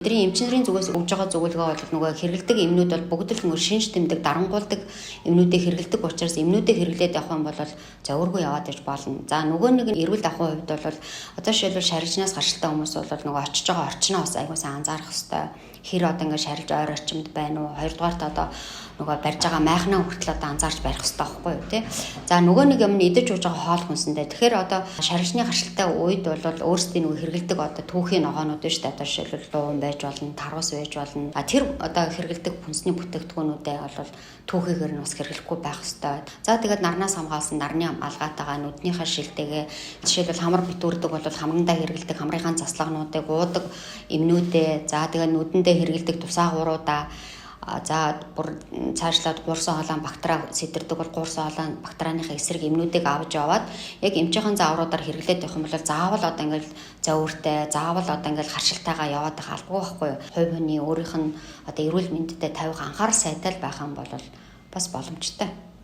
Бидний эмчнэрийн зүгээс өгж байгаа зөвлөгөө бол нөгөө хэрэгэлдэг эмнүүд бол бүгд л нөгөө шинж тэмдэг дарангуулдаг эмнүүдийг хэрэгэлдэг учраас эмнүүдийг хэрэглээд явах юм бол за өөргөө яваад иж болно. За нөгөө нэг эрүүл давхын хувьд бол одоо жишээлбэл шарилжнаас гаршилтай хүмүүс бол нөгөө очиж байгаа орчноо бас аягүй сайн анзаарах хэрэгтэй. Хэр одоо ингэ шарилж ойр орчимд байна уу? Хоёрдугаарт одоо нөгөө барьж байгаа майхнаа хүртэл одоо анзаарч барих хэрэгтэй байхгүй юу тий. За нөгөө нэг юм идэж ууж байгаа хоол хүнсэндээ. Тэгэхээр одоо шарилжны гаршилтай үед бол өөрсдийн нөгөө хэрэгэлдэг одоо түүхийн ногоонууд биш одоо жишээлбэл дуун байж болно, тарвас байж болно. Тэр одоо хэрэгэлдэг хүнсний бүтээгдэхүүнүүдээ бол түүхийгээр нь бас хэрэглэхгүй байх хэрэгтэй. За тэгээд нарнаас хамгаалсан нарны алгаатайгаа нүднийхээ шилтэйгээ жишээлбэл хамар битүүрдэг бол хамрандаа хэрэгэлдэг хамрынхаа заслагнуудыг уудаг эмнүүдээ за тэгээд нүдэндээ хэрэгэлдэг тусаагууруудаа за бүр цаашлаад гуурсан хоолойн бактери сэтэрдэг бол гуурсан хоолойн бактерийнхаа эсрэг эмнүүдийг авч яваад яг эмчийн заавруудаар хэрэглээд явах юм бол заавал одоо ингээл зөөвөртэй заавал одоо ингээл харшилтайгаа яваад байх албагүй байхгүй юу. Хувь хүний өөрийнх нь одоо эрүүл мэндэд тавих анхаарал сайтай байх юм бол бас боломжтой.